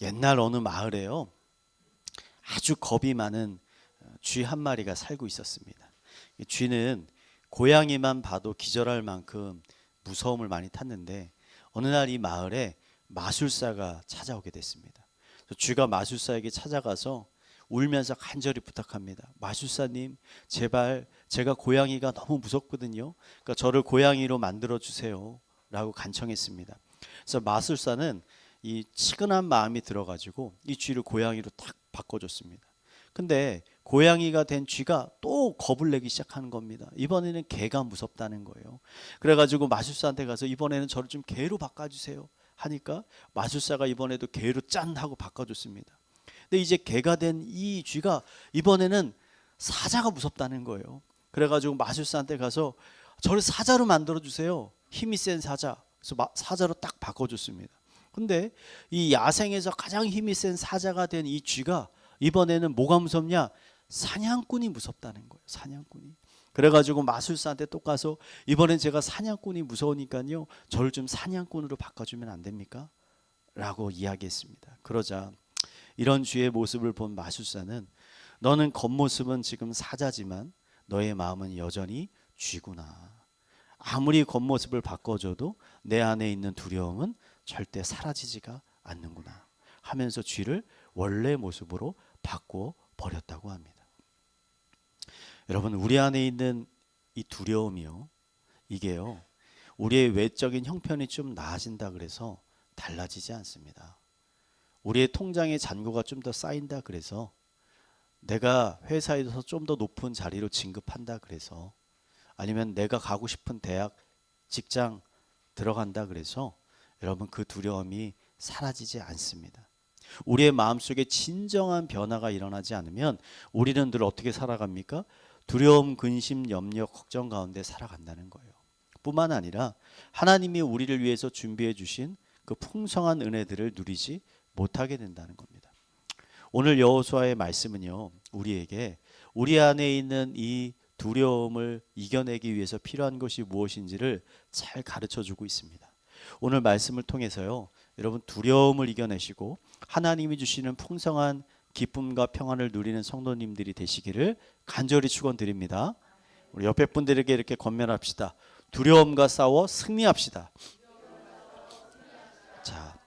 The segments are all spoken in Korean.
옛날 어느 마을에요, 아주 겁이 많은 쥐 한 마리가 살고 있었습니다. 이 쥐는 고양이만 봐도 기절할 만큼 무서움을 많이 탔는데, 어느 날 이 마을에 마술사가 찾아오게 됐습니다. 그래서 쥐가 마술사에게 찾아가서 울면서 간절히 부탁합니다. 마술사님, 제발 제가 고양이가 너무 무섭거든요. 그러니까 저를 고양이로 만들어 주세요 라고 간청했습니다. 그래서 마술사는 이 치근한 마음이 들어가지고 이 쥐를 고양이로 딱 바꿔줬습니다. 근데 고양이가 된 쥐가 또 겁을 내기 시작하는 겁니다. 이번에는 개가 무섭다는 거예요. 그래가지고 마술사한테 가서 이번에는 저를 좀 개로 바꿔주세요 하니까 마술사가 이번에도 개로 짠 하고 바꿔줬습니다. 근데 이제 개가 된 이 쥐가 이번에는 사자가 무섭다는 거예요. 그래가지고 마술사한테 가서 저를 사자로 만들어 주세요. 힘이 센 사자. 그래서 사자로 딱 바꿔줬습니다. 근데 이 야생에서 가장 힘이 센 사자가 된 이 쥐가 이번에는 뭐가 무섭냐? 사냥꾼이 무섭다는 거예요. 사냥꾼이. 그래가지고 마술사한테 또 가서 이번엔 제가 사냥꾼이 무서우니까요, 저를 좀 사냥꾼으로 바꿔주면 안 됩니까? 라고 이야기했습니다. 그러자 이런 쥐의 모습을 본 마술사는, 너는 겉모습은 지금 사자지만 너의 마음은 여전히 쥐구나. 아무리 겉모습을 바꿔줘도 내 안에 있는 두려움은 절대 사라지지가 않는구나 하면서 쥐를 원래 모습으로 바꿔 버렸다고 합니다. 여러분, 우리 안에 있는 이 두려움이요, 이게요, 우리의 외적인 형편이 좀 나아진다 그래서 달라지지 않습니다. 우리의 통장에 잔고가 좀 더 쌓인다 그래서, 내가 회사에서 좀 더 높은 자리로 진급한다 그래서, 아니면 내가 가고 싶은 대학, 직장 들어간다 그래서 여러분 그 두려움이 사라지지 않습니다. 우리의 마음속에 진정한 변화가 일어나지 않으면 우리는 늘 어떻게 살아갑니까? 두려움, 근심, 염려, 걱정 가운데 살아간다는 거예요. 뿐만 아니라 하나님이 우리를 위해서 준비해 주신 그 풍성한 은혜들을 누리지 못하게 된다는 겁니다. 오늘 여호수아의 말씀은요, 우리에게 우리 안에 있는 이 두려움을 이겨내기 위해서 필요한 것이 무엇인지를 잘 가르쳐 주고 있습니다. 오늘 말씀을 통해서요, 여러분 두려움을 이겨내시고 하나님이 주시는 풍성한 기쁨과 평안을 누리는 성도님들이 되시기를 간절히 축원드립니다. 우리 옆에 분들에게 이렇게 권면합시다. 두려움과 싸워 승리합시다. 자,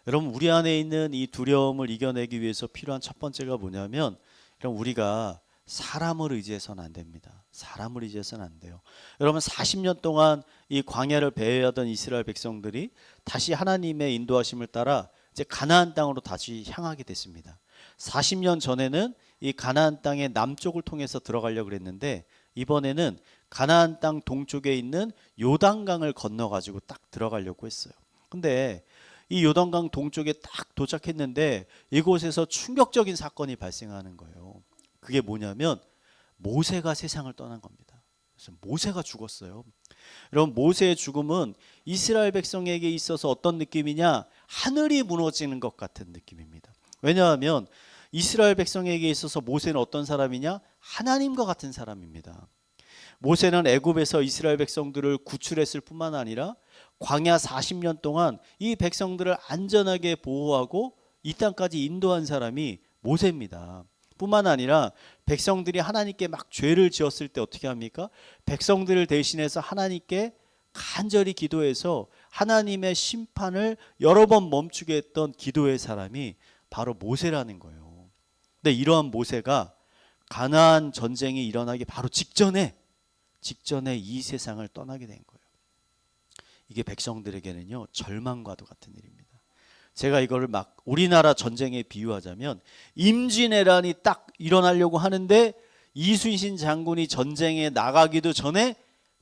여러분 우리 안에 있는 이 두려움을 이겨내기 위해서 필요한 첫 번째가 뭐냐면, 여러분 우리가 사람을 의지해서는 안 됩니다. 사람을 의지해서는 안 돼요. 여러분 40년 동안 이 광야를 배회하던 이스라엘 백성들이 다시 하나님의 인도하심을 따라 이제 가나안 땅으로 다시 향하게 됐습니다. 40년 전에는 이 가나안 땅의 남쪽을 통해서 들어가려고 했는데, 이번에는 가나안 땅 동쪽에 있는 요단강을 건너 가지고 딱 들어가려고 했어요. 근데 이 요단강 동쪽에 딱 도착했는데 이곳에서 충격적인 사건이 발생하는 거예요. 그게 뭐냐면 모세가 세상을 떠난 겁니다. 그래서 모세가 죽었어요. 여러분 모세의 죽음은 이스라엘 백성에게 있어서 어떤 느낌이냐? 하늘이 무너지는 것 같은 느낌입니다. 왜냐하면 이스라엘 백성에게 있어서 모세는 어떤 사람이냐? 하나님과 같은 사람입니다. 모세는 애굽에서 이스라엘 백성들을 구출했을 뿐만 아니라 광야 40년 동안 이 백성들을 안전하게 보호하고 이 땅까지 인도한 사람이 모세입니다. 뿐만 아니라 백성들이 하나님께 막 죄를 지었을 때 어떻게 합니까? 백성들을 대신해서 하나님께 간절히 기도해서 하나님의 심판을 여러 번 멈추게 했던 기도의 사람이 바로 모세라는 거예요. 근데 이러한 모세가 가나안 전쟁이 일어나기 바로 직전에 이 세상을 떠나게 된 거예요. 이게 백성들에게는요, 절망과도 같은 일입니다. 제가 이거를 막 우리나라 전쟁에 비유하자면, 임진왜란이 딱 일어나려고 하는데 이순신 장군이 전쟁에 나가기도 전에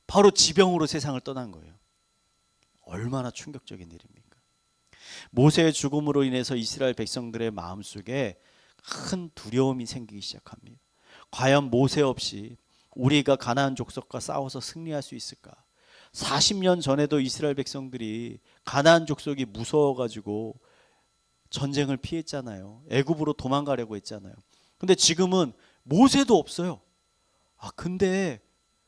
바로 지병으로 세상을 떠난 거예요. 얼마나 충격적인 일입니까? 모세의 죽음으로 인해서 이스라엘 백성들의 마음속에 큰 두려움이 생기기 시작합니다. 과연 모세 없이 우리가 가나안 족속과 싸워서 승리할 수 있을까? 40년 전에도 이스라엘 백성들이 가나안 족속이 무서워가지고 전쟁을 피했잖아요. 애굽으로 도망가려고 했잖아요. 근데 지금은 모세도 없어요. 근데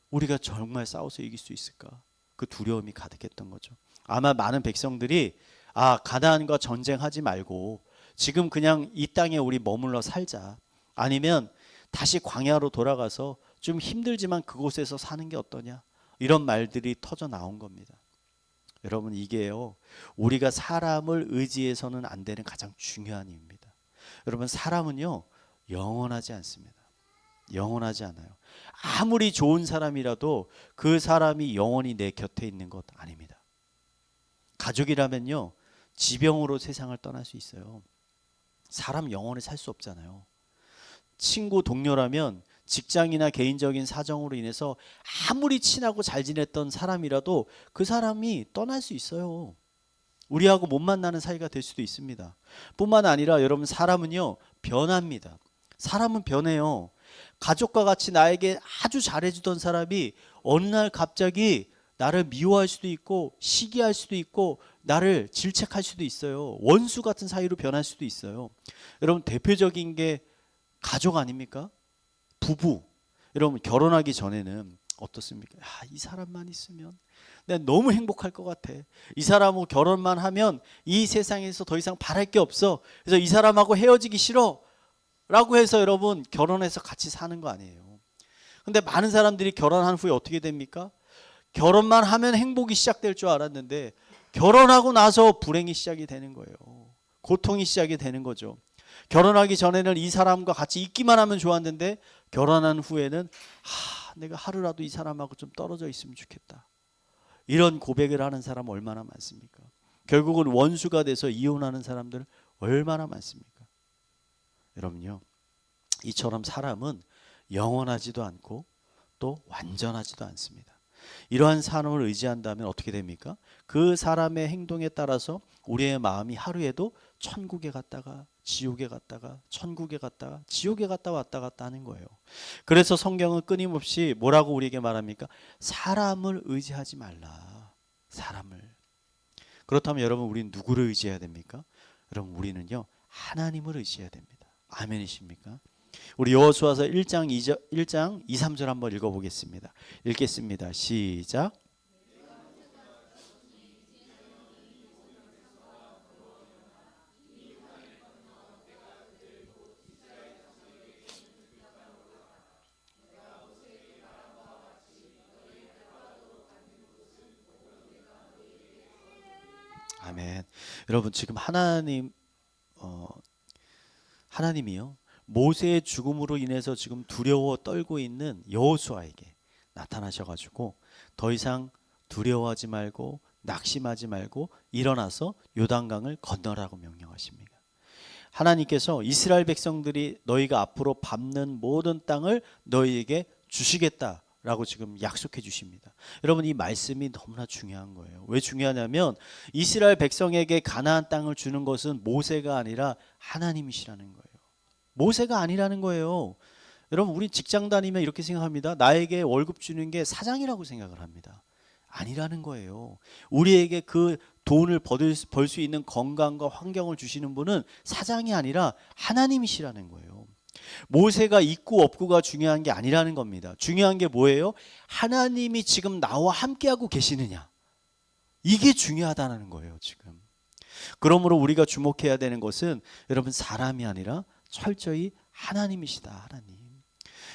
우리가 정말 싸워서 이길 수 있을까? 그 두려움이 가득했던 거죠. 아마 많은 백성들이 아, 가나안과 전쟁하지 말고 지금 그냥 이 땅에 우리 머물러 살자. 아니면 다시 광야로 돌아가서 좀 힘들지만 그곳에서 사는 게 어떠냐. 이런 말들이 터져 나온 겁니다. 여러분, 이게요, 우리가 사람을 의지해서는 안 되는 가장 중요한 이유입니다. 여러분, 사람은요 영원하지 않습니다. 영원하지 않아요. 아무리 좋은 사람이라도 그 사람이 영원히 내 곁에 있는 것 아닙니다. 가족이라면요 지병으로 세상을 떠날 수 있어요. 사람 영원히 살 수 없잖아요. 친구 동료라면 직장이나 개인적인 사정으로 인해서 아무리 친하고 잘 지냈던 사람이라도 그 사람이 떠날 수 있어요. 우리하고 못 만나는 사이가 될 수도 있습니다. 뿐만 아니라 여러분, 사람은요 변합니다. 사람은 변해요. 가족과 같이 나에게 아주 잘해주던 사람이 어느 날 갑자기 나를 미워할 수도 있고 시기할 수도 있고 나를 질책할 수도 있어요. 원수 같은 사이로 변할 수도 있어요. 여러분, 대표적인 게 가족 아닙니까? 부부. 여러분, 결혼하기 전에는 어떻습니까? 아, 이 사람만 있으면 내가 너무 행복할 것 같아. 이 사람하고 결혼만 하면 이 세상에서 더 이상 바랄 게 없어. 그래서 이 사람하고 헤어지기 싫어 라고 해서 여러분 결혼해서 같이 사는 거 아니에요. 근데 많은 사람들이 결혼한 후에 어떻게 됩니까? 결혼만 하면 행복이 시작될 줄 알았는데 결혼하고 나서 불행이 시작이 되는 거예요. 고통이 시작이 되는 거죠. 결혼하기 전에는 이 사람과 같이 있기만 하면 좋았는데 결혼한 후에는 내가 하루라도 이 사람하고 좀 떨어져 있으면 좋겠다. 이런 고백을 하는 사람 얼마나 많습니까? 결국은 원수가 돼서 이혼하는 사람들 얼마나 많습니까? 여러분요, 이처럼 사람은 영원하지도 않고 또 완전하지도 않습니다. 이러한 사람을 의지한다면 어떻게 됩니까? 그 사람의 행동에 따라서 우리의 마음이 하루에도 천국에 갔다가 지옥에 갔다가 천국에 갔다가 지옥에 갔다 왔다 갔다 하는 거예요. 그래서 성경은 끊임없이 뭐라고 우리에게 말합니까? 사람을 의지하지 말라. 사람을. 그렇다면 여러분, 우리는 누구를 의지해야 됩니까? 여러분, 우리는요 하나님을 의지해야 됩니다. 아멘이십니까? 우리 여호수아서 1장 2, 3절 한번 읽어보겠습니다. 읽겠습니다. 시작. 아멘. 여러분, 지금 하나님이요 모세의 죽음으로 인해서 지금 두려워 떨고 있는 여호수아에게 나타나셔가지고 더 이상 두려워하지 말고 낙심하지 말고 일어나서 요단강을 건너라고 명령하십니다. 하나님께서 이스라엘 백성들이 너희가 앞으로 밟는 모든 땅을 너희에게 주시겠다라고 지금 약속해 주십니다. 여러분, 이 말씀이 너무나 중요한 거예요. 왜 중요하냐면 이스라엘 백성에게 가나안 땅을 주는 것은 모세가 아니라 하나님이시라는 거예요. 모세가 아니라는 거예요. 여러분, 우리 직장 다니면 이렇게 생각합니다. 나에게 월급 주는 게 사장이라고 생각을 합니다. 아니라는 거예요. 우리에게 그 돈을 벌 수 있는 건강과 환경을 주시는 분은 사장이 아니라 하나님이시라는 거예요. 모세가 있고 없고가 중요한 게 아니라는 겁니다. 중요한 게 뭐예요? 하나님이 지금 나와 함께하고 계시느냐. 이게 중요하다는 거예요, 지금. 그러므로 우리가 주목해야 되는 것은 여러분, 사람이 아니라 철저히 하나님이시다. 하나님.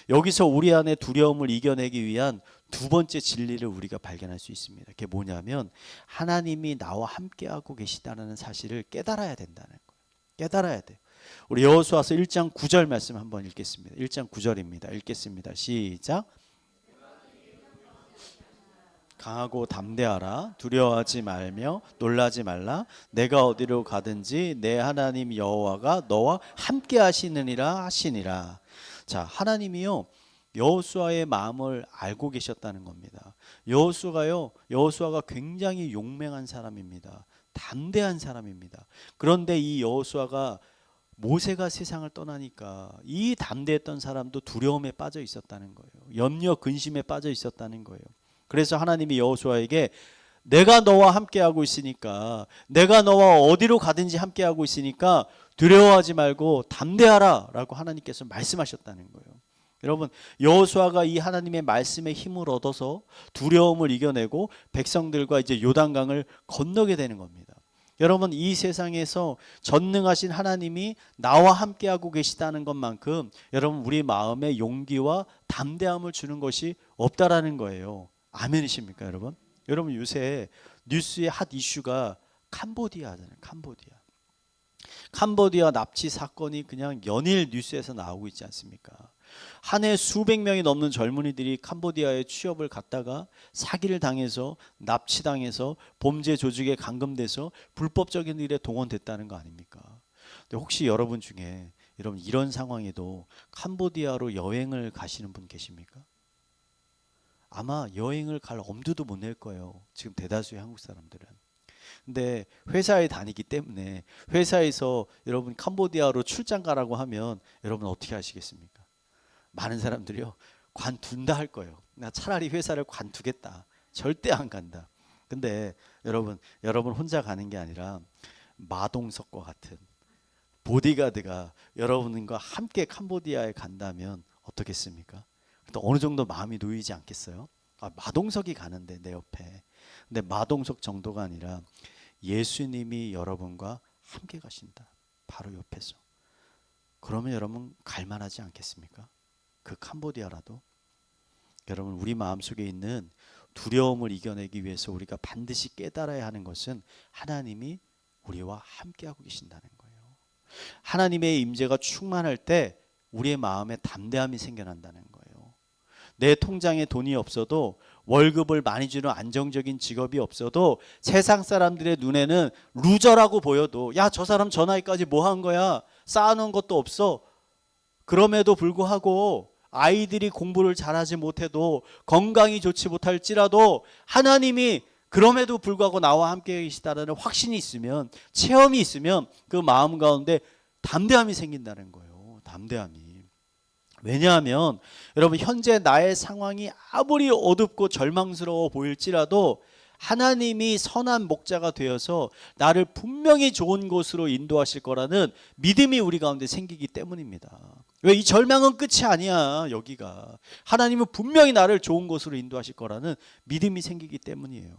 여기서 우리 안에 두려움을 이겨내기 위한 두 번째 진리를 우리가 발견할 수 있습니다. 그게 뭐냐면 하나님이 나와 함께하고 계시다는 사실을 깨달아야 된다는 거예요. 깨달아야 돼요. 우리 여호수아서 1장 9절 말씀 한번 읽겠습니다. 1장 9절입니다. 읽겠습니다. 시작. 강하고 담대하라. 두려워하지 말며 놀라지 말라. 내가 어디로 가든지 내 하나님 여호와가 너와 함께 하시느니라 하시니라. 자, 하나님이요 여호수아의 마음을 알고 계셨다는 겁니다. 여호수아가 굉장히 용맹한 사람입니다. 담대한 사람입니다. 그런데 이 여호수아가 모세가 세상을 떠나니까 이 담대했던 사람도 두려움에 빠져 있었다는 거예요. 염려 근심에 빠져 있었다는 거예요. 그래서 하나님이 여호수아에게 내가 너와 함께하고 있으니까, 내가 너와 어디로 가든지 함께하고 있으니까 두려워하지 말고 담대하라 라고 하나님께서 말씀하셨다는 거예요. 여러분, 여호수아가 이 하나님의 말씀에 힘을 얻어서 두려움을 이겨내고 백성들과 이제 요단강을 건너게 되는 겁니다. 여러분, 이 세상에서 전능하신 하나님이 나와 함께하고 계시다는 것만큼 여러분 우리 마음에 용기와 담대함을 주는 것이 없다라는 거예요. 아멘이십니까 여러분? 여러분, 요새 뉴스의 핫 이슈가 캄보디아잖아요. 캄보디아 납치 사건이 그냥 연일 뉴스에서 나오고 있지 않습니까? 한 해 수백 명이 넘는 젊은이들이 캄보디아에 취업을 갔다가 사기를 당해서 납치당해서 범죄 조직에 감금돼서 불법적인 일에 동원됐다는 거 아닙니까? 근데 혹시 여러분 중에 여러분 이런 상황에도 캄보디아로 여행을 가시는 분 계십니까? 아마 여행을 갈 엄두도 못 낼 거예요. 지금 대다수의 한국 사람들은. 근데 회사에 다니기 때문에 회사에서 여러분 캄보디아로 출장 가라고 하면 여러분 어떻게 하시겠습니까? 많은 사람들이요, 관둔다 할 거예요. 나 차라리 회사를 관두겠다. 절대 안 간다. 근데 여러분 혼자 가는 게 아니라 마동석과 같은 보디가드가 여러분과 함께 캄보디아에 간다면 어떻겠습니까? 또 어느 정도 마음이 놓이지 않겠어요? 아, 마동석이 가는데 내 옆에. 근데 마동석 정도가 아니라 예수님이 여러분과 함께 가신다. 바로 옆에서. 그러면 여러분 갈만하지 않겠습니까? 그 캄보디아라도. 여러분, 우리 마음속에 있는 두려움을 이겨내기 위해서 우리가 반드시 깨달아야 하는 것은 하나님이 우리와 함께하고 계신다는 거예요. 하나님의 임재가 충만할 때 우리의 마음에 담대함이 생겨난다는 거예요. 내 통장에 돈이 없어도, 월급을 많이 주는 안정적인 직업이 없어도, 세상 사람들의 눈에는 루저라고 보여도, 야, 저 사람 저 나이까지 뭐 한 거야? 쌓아놓은 것도 없어. 그럼에도 불구하고 아이들이 공부를 잘하지 못해도, 건강이 좋지 못할지라도 하나님이 그럼에도 불구하고 나와 함께 계시다는 확신이 있으면, 체험이 있으면 그 마음 가운데 담대함이 생긴다는 거예요. 담대함이. 왜냐하면 여러분, 현재 나의 상황이 아무리 어둡고 절망스러워 보일지라도 하나님이 선한 목자가 되어서 나를 분명히 좋은 곳으로 인도하실 거라는 믿음이 우리 가운데 생기기 때문입니다. 왜? 이 절망은 끝이 아니야. 여기가 하나님은 분명히 나를 좋은 곳으로 인도하실 거라는 믿음이 생기기 때문이에요.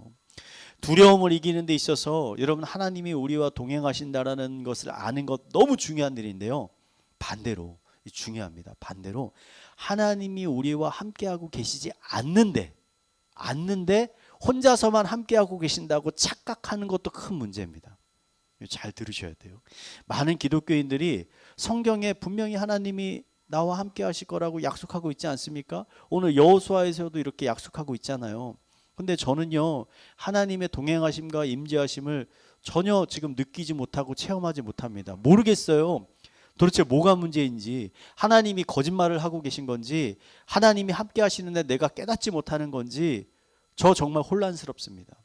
두려움을 이기는 데 있어서 여러분, 하나님이 우리와 동행하신다라는 것을 아는 것 너무 중요한 일인데요, 반대로 중요합니다. 반대로 하나님이 우리와 함께하고 계시지 않는데 혼자서만 함께하고 계신다고 착각하는 것도 큰 문제입니다. 잘 들으셔야 돼요. 많은 기독교인들이 성경에 분명히 하나님이 나와 함께 하실 거라고 약속하고 있지 않습니까? 오늘 여호수아에서도 이렇게 약속하고 있잖아요. 근데 저는요, 하나님의 동행하심과 임재하심을 전혀 지금 느끼지 못하고 체험하지 못합니다. 모르겠어요. 도대체 뭐가 문제인지, 하나님이 거짓말을 하고 계신 건지, 하나님이 함께 하시는데 내가 깨닫지 못하는 건지, 저 정말 혼란스럽습니다.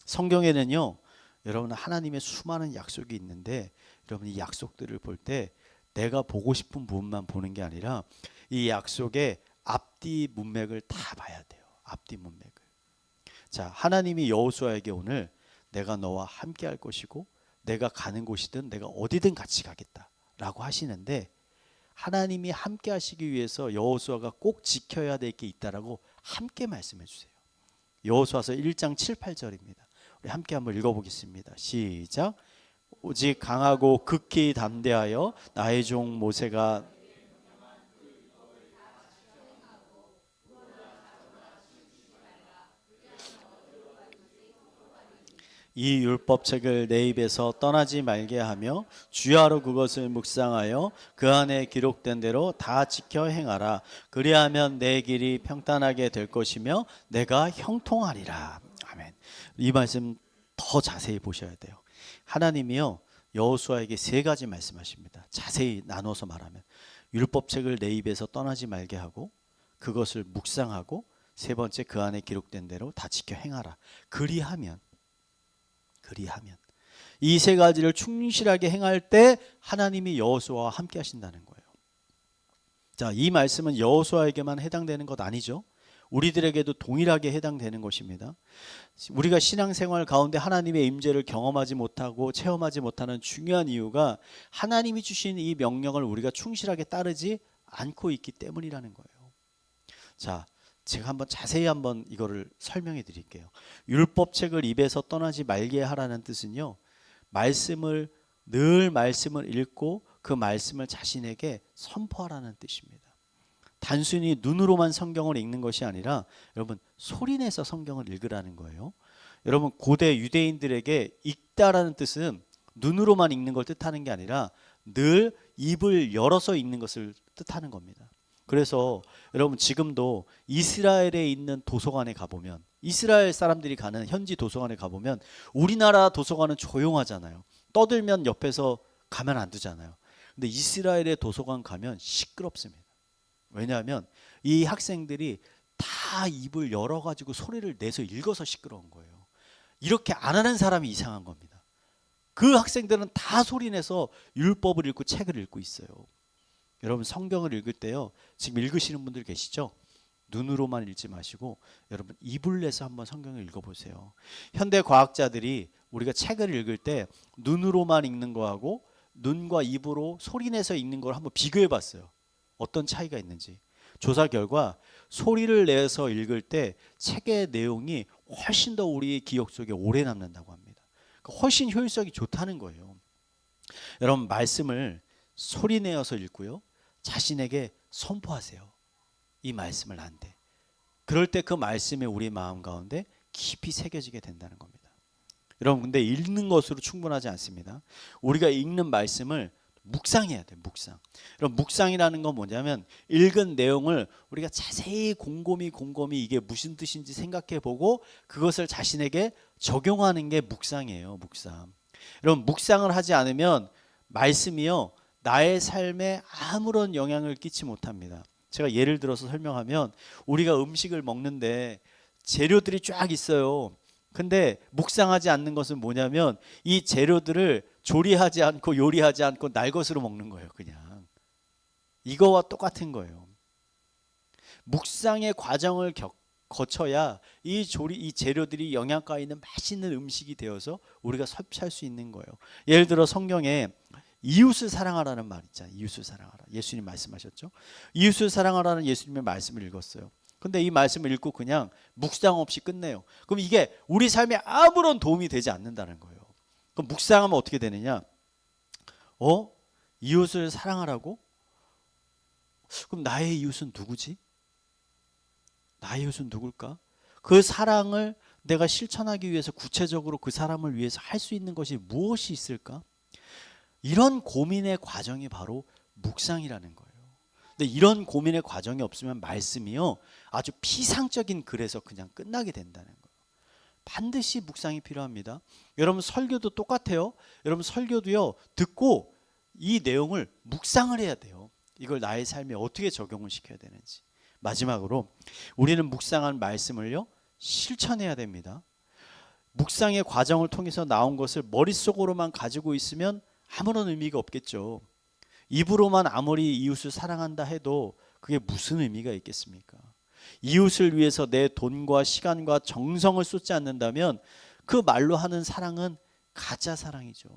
성경에는요, 여러분, 하나님의 수많은 약속이 있는데, 여러분 이 약속들을 볼 때 내가 보고 싶은 부분만 보는 게 아니라 이 약속의 앞뒤 문맥을 다 봐야 돼요. 앞뒤 문맥을. 자, 하나님이 여호수아에게 오늘 내가 너와 함께 할 것이고 내가 가는 곳이든 내가 어디든 같이 가겠다라고 하시는데, 하나님이 함께 하시기 위해서 여호수아가 꼭 지켜야 될 게 있다라고 함께 말씀해 주세요. 여호수아서 1장 7, 8절입니다. 우리 함께 한번 읽어보겠습니다. 시작. 오직 강하고 극히 담대하여 나의 종 모세가 이 율법책을 내 입에서 떠나지 말게 하며 주야로 그것을 묵상하여 그 안에 기록된 대로 다 지켜 행하라. 그리하면 내 길이 평탄하게 될 것이며 내가 형통하리라. 아멘. 이 말씀 더 자세히 보셔야 돼요. 하나님이요, 여호수아에게 세 가지 말씀하십니다. 자세히 나눠서 말하면 율법책을 내 입에서 떠나지 말게 하고, 그것을 묵상하고, 세 번째 그 안에 기록된 대로 다 지켜 행하라. 그리하면 이 세 가지를 충실하게 행할 때 하나님이 여호수아와 함께 하신다는 거예요. 자, 이 말씀은 여호수아에게만 해당되는 것 아니죠. 우리들에게도 동일하게 해당되는 것입니다. 우리가 신앙생활 가운데 하나님의 임재를 경험하지 못하고 체험하지 못하는 중요한 이유가 하나님이 주신 이 명령을 우리가 충실하게 따르지 않고 있기 때문이라는 거예요. 자, 제가 한번 자세히 한번 이거를 설명해 드릴게요. 율법책을 입에서 떠나지 말게 하라는 뜻은요, 말씀을 늘 말씀을 읽고 그 말씀을 자신에게 선포하라는 뜻입니다. 단순히 눈으로만 성경을 읽는 것이 아니라 여러분 소리내서 성경을 읽으라는 거예요. 여러분 고대 유대인들에게 읽다라는 뜻은 눈으로만 읽는 걸 뜻하는 게 아니라 늘 입을 열어서 읽는 것을 뜻하는 겁니다. 그래서 여러분 지금도 이스라엘에 있는 도서관에 가보면, 이스라엘 사람들이 가는 현지 도서관에 가보면 우리나라 도서관은 조용하잖아요. 떠들면 옆에서 가만 안 두잖아요. 근데 이스라엘의 도서관 가면 시끄럽습니다. 왜냐하면 이 학생들이 다 입을 열어가지고 소리를 내서 읽어서 시끄러운 거예요. 이렇게 안 하는 사람이 이상한 겁니다. 그 학생들은 다 소리내서 율법을 읽고 책을 읽고 있어요. 여러분 성경을 읽을 때요, 지금 읽으시는 분들 계시죠? 눈으로만 읽지 마시고 여러분 입을 내서 한번 성경을 읽어보세요. 현대 과학자들이 우리가 책을 읽을 때 눈으로만 읽는 거하고 눈과 입으로 소리내서 읽는 걸 한번 비교해 봤어요. 어떤 차이가 있는지. 조사 결과 소리를 내서 읽을 때 책의 내용이 훨씬 더 우리 기억 속에 오래 남는다고 합니다. 훨씬 효율성이 좋다는 거예요. 여러분 말씀을 소리내어서 읽고요, 자신에게 선포하세요. 이 말씀을 나한테. 그럴 때 그 말씀이 우리 마음 가운데 깊이 새겨지게 된다는 겁니다. 여러분 근데 읽는 것으로 충분하지 않습니다. 우리가 읽는 말씀을 묵상해야 돼요. 묵상. 여러분 묵상이라는 건 뭐냐면 읽은 내용을 우리가 자세히 곰곰이 이게 무슨 뜻인지 생각해 보고 그것을 자신에게 적용하는 게 묵상이에요. 묵상. 여러분 묵상을 하지 않으면 말씀이요, 나의 삶에 아무런 영향을 끼치 못합니다. 제가 예를 들어서 설명하면 우리가 음식을 먹는데 재료들이 쫙 있어요. 근데 묵상하지 않는 것은 뭐냐면 이 재료들을 조리하지 않고 요리하지 않고 날 것으로 먹는 거예요. 그냥 이거와 똑같은 거예요. 묵상의 과정을 거쳐야 이 재료들이 영양가 있는 맛있는 음식이 되어서 우리가 섭취할 수 있는 거예요. 예를 들어 성경에 이웃을 사랑하라는 말 있잖아요. 이웃을 사랑하라. 예수님 말씀하셨죠. 이웃을 사랑하라는 예수님의 말씀을 읽었어요. 근데 이 말씀을 읽고 그냥 묵상 없이 끝내요. 그럼 이게 우리 삶에 아무런 도움이 되지 않는다는 거예요. 그럼 묵상하면 어떻게 되느냐? 이웃을 사랑하라고? 그럼 나의 이웃은 누구지? 나의 이웃은 누굴까? 그 사랑을 내가 실천하기 위해서 구체적으로 그 사람을 위해서 할 수 있는 것이 무엇이 있을까? 이런 고민의 과정이 바로 묵상이라는 거예요. 근데 이런 고민의 과정이 없으면 말씀이요, 아주 피상적인 글에서 그냥 끝나게 된다는 거예요. 반드시 묵상이 필요합니다. 여러분 설교도 똑같아요. 여러분 설교도요, 듣고 이 내용을 묵상을 해야 돼요. 이걸 나의 삶에 어떻게 적용을 시켜야 되는지. 마지막으로 우리는 묵상한 말씀을요, 실천해야 됩니다. 묵상의 과정을 통해서 나온 것을 머릿속으로만 가지고 있으면 아무런 의미가 없겠죠. 입으로만 아무리 이웃을 사랑한다 해도 그게 무슨 의미가 있겠습니까? 이웃을 위해서 내 돈과 시간과 정성을 쏟지 않는다면 그 말로 하는 사랑은 가짜 사랑이죠.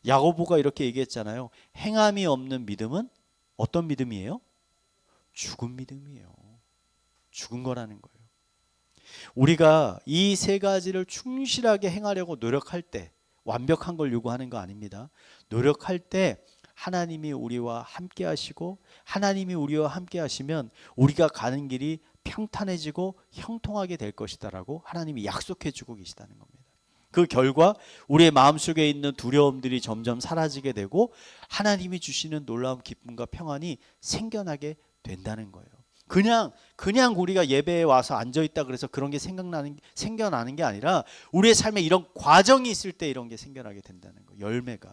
야고보가 이렇게 얘기했잖아요. 행함이 없는 믿음은 어떤 믿음이에요? 죽은 믿음이에요. 죽은 거라는 거예요. 우리가 이 세 가지를 충실하게 행하려고 노력할 때, 완벽한 걸 요구하는 거 아닙니다. 노력할 때 하나님이 우리와 함께 하시고, 하나님이 우리와 함께 하시면 우리가 가는 길이 평탄해지고 형통하게 될 것이다라고 하나님이 약속해 주고 계시다는 겁니다. 그 결과 우리의 마음속에 있는 두려움들이 점점 사라지게 되고 하나님이 주시는 놀라운 기쁨과 평안이 생겨나게 된다는 거예요. 그냥 우리가 예배에 와서 앉아 있다 그래서 그런 게 생겨나는 게 아니라 우리의 삶에 이런 과정이 있을 때 이런 게 생겨나게 된다는 거예요. 열매가.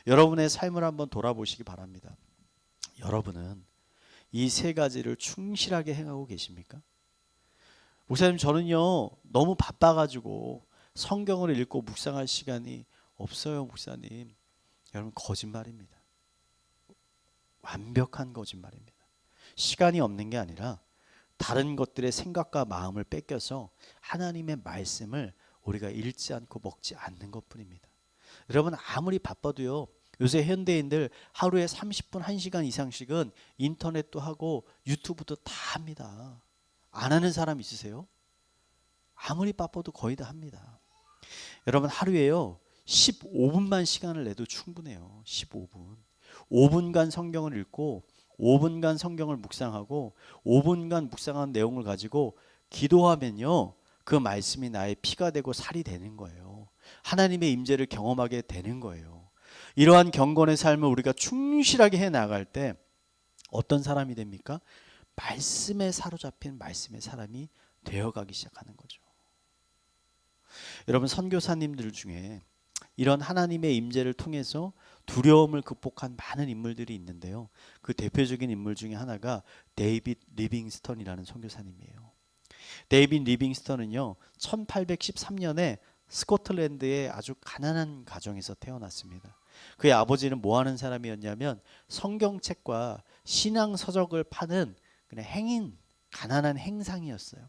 여러분의 삶을 한번 돌아보시기 바랍니다. 여러분은 이 세 가지를 충실하게 행하고 계십니까? 목사님, 저는요 너무 바빠가지고 성경을 읽고 묵상할 시간이 없어요. 목사님, 여러분 거짓말입니다. 완벽한 거짓말입니다. 시간이 없는 게 아니라 다른 것들의 생각과 마음을 뺏겨서 하나님의 말씀을 우리가 읽지 않고 먹지 않는 것뿐입니다. 여러분 아무리 바빠도요, 요새 현대인들 하루에 30분 1시간 이상씩은 인터넷도 하고 유튜브도 다 합니다. 안 하는 사람 있으세요? 아무리 바빠도 거의 다 합니다. 여러분 하루에요 15분만 시간을 내도 충분해요. 15분. 5분간 성경을 읽고 5분간 성경을 묵상하고 5분간 묵상한 내용을 가지고 기도하면요. 그 말씀이 나의 피가 되고 살이 되는 거예요. 하나님의 임재를 경험하게 되는 거예요. 이러한 경건의 삶을 우리가 충실하게 해 나갈 때 어떤 사람이 됩니까? 말씀에 사로잡힌 말씀의 사람이 되어가기 시작하는 거죠. 여러분 선교사님들 중에 이런 하나님의 임재를 통해서 두려움을 극복한 많은 인물들이 있는데요. 그 대표적인 인물 중에 하나가 데이빗 리빙스턴이라는 선교사님이에요. 데이빗 리빙스턴은요 1813년에 스코틀랜드의 아주 가난한 가정에서 태어났습니다. 그의 아버지는 뭐 하는 사람이었냐면 성경책과 신앙 서적을 파는 그냥 행인, 가난한 행상이었어요.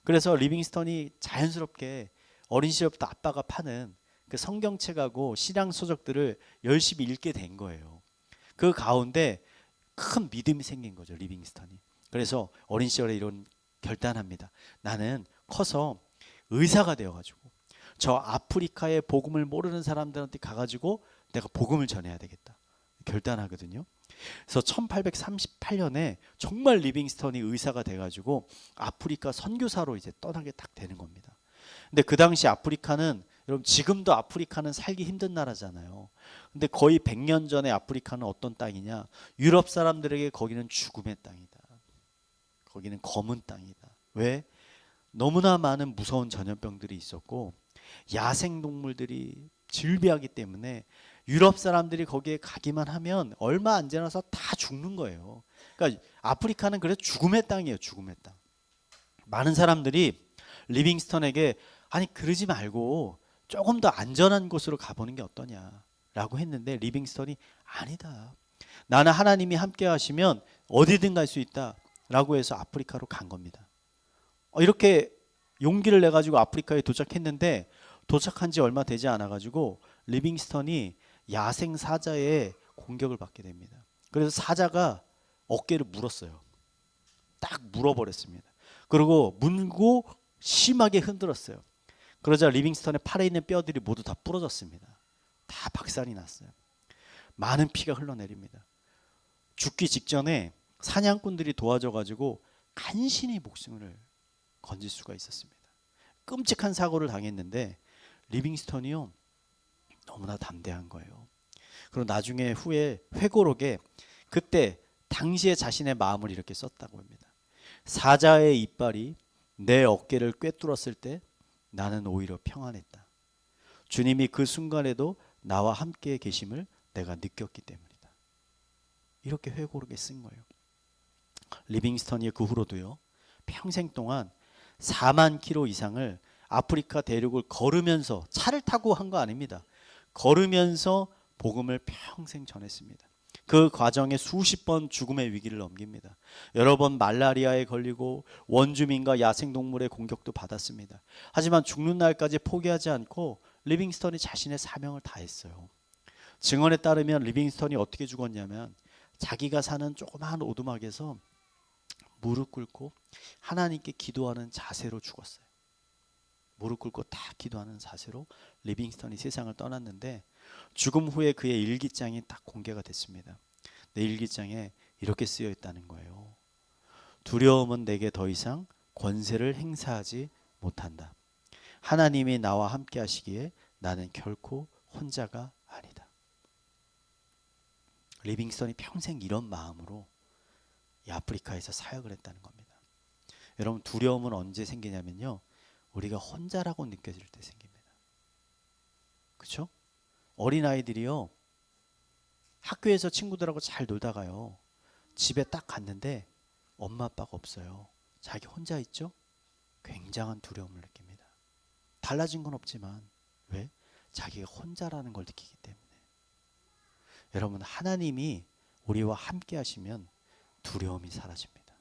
그래서 리빙스턴이 자연스럽게 어린 시절부터 아빠가 파는 그 성경책하고 신앙 서적들을 열심히 읽게 된 거예요. 그 가운데 큰 믿음이 생긴 거죠, 리빙스턴이. 그래서 어린 시절에 이런 결단합니다. 나는 커서 의사가 되어가지고 저 아프리카의 복음을 모르는 사람들한테 가가지고 내가 복음을 전해야 되겠다 결단하거든요. 그래서 1838년에 정말 리빙스턴이 의사가 돼가지고 아프리카 선교사로 이제 떠나게 딱 되는 겁니다. 근데 그 당시 아프리카는 여러분 지금도 아프리카는 살기 힘든 나라잖아요. 근데 거의 100년 전에 아프리카는 어떤 땅이냐? 유럽 사람들에게 거기는 죽음의 땅이다. 거기는 검은 땅이다. 왜? 너무나 많은 무서운 전염병들이 있었고 야생동물들이 질비하기 때문에 유럽 사람들이 거기에 가기만 하면 얼마 안 지나서 다 죽는 거예요. 그러니까 아프리카는 그래서 죽음의 땅이에요. 죽음의 땅. 많은 사람들이 리빙스턴에게 아니 그러지 말고 조금 더 안전한 곳으로 가보는 게 어떠냐라고 했는데 리빙스턴이 아니다. 나는 하나님이 함께 하시면 어디든 갈 수 있다라고 해서 아프리카로 간 겁니다. 이렇게 용기를 내가지고 아프리카에 도착했는데 도착한 지 얼마 되지 않아가지고 리빙스턴이 야생 사자의 공격을 받게 됩니다. 그래서 사자가 어깨를 물었어요. 딱 물어버렸습니다. 그리고 물고 심하게 흔들었어요. 그러자 리빙스턴의 팔에 있는 뼈들이 모두 다 부러졌습니다. 다 박살이 났어요. 많은 피가 흘러내립니다. 죽기 직전에 사냥꾼들이 도와줘가지고 간신히 목숨을 건질 수가 있었습니다. 끔찍한 사고를 당했는데 리빙스턴이요 너무나 담대한 거예요. 그리고 나중에 후에 회고록에 그때 당시에 자신의 마음을 이렇게 썼다고 합니다. 사자의 이빨이 내 어깨를 꿰뚫었을 때 나는 오히려 평안했다. 주님이 그 순간에도 나와 함께 계심을 내가 느꼈기 때문이다. 이렇게 회고록에 쓴 거예요. 리빙스턴이 그 후로도요 평생 동안 4만 킬로 이상을 아프리카 대륙을 걸으면서 차를 타고 한 거 아닙니다. 걸으면서 복음을 평생 전했습니다. 그 과정에 수십 번 죽음의 위기를 넘깁니다. 여러 번 말라리아에 걸리고 원주민과 야생동물의 공격도 받았습니다. 하지만 죽는 날까지 포기하지 않고 리빙스턴이 자신의 사명을 다했어요. 증언에 따르면 리빙스턴이 어떻게 죽었냐면 자기가 사는 조그마한 오두막에서 무릎 꿇고 하나님께 기도하는 자세로 죽었어요. 무릎 꿇고 딱 기도하는 자세로 리빙스턴이 세상을 떠났는데 죽음 후에 그의 일기장이 딱 공개가 됐습니다. 내 일기장에 이렇게 쓰여 있다는 거예요. 두려움은 내게 더 이상 권세를 행사하지 못한다. 하나님이 나와 함께 하시기에 나는 결코 혼자가 아니다. 리빙스턴이 평생 이런 마음으로 이 아프리카에서 사역을 했다는 겁니다. 여러분 두려움은 언제 생기냐면요. 우리가 혼자라고 느껴질 때 생깁니다. 그렇죠? 어린아이들이요. 학교에서 친구들하고 잘 놀다가요. 집에 딱 갔는데 엄마 아빠가 없어요. 자기 혼자 있죠? 굉장한 두려움을 느낍니다. 달라진 건 없지만 왜? 자기가 혼자라는 걸 느끼기 때문에. 여러분 하나님이 우리와 함께 하시면 두려움이 사라집니다.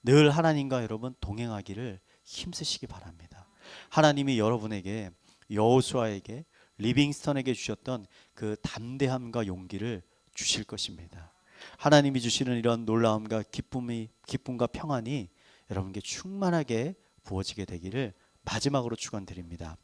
늘 하나님과 여러분 동행하기를 힘쓰시기 바랍니다. 하나님이 여러분에게 여호수아에게 리빙스턴에게 주셨던 그 담대함과 용기를 주실 것입니다. 하나님이 주시는 이런 놀라움과 기쁨과 평안이 여러분께 충만하게 부어지게 되기를 마지막으로 축원드립니다.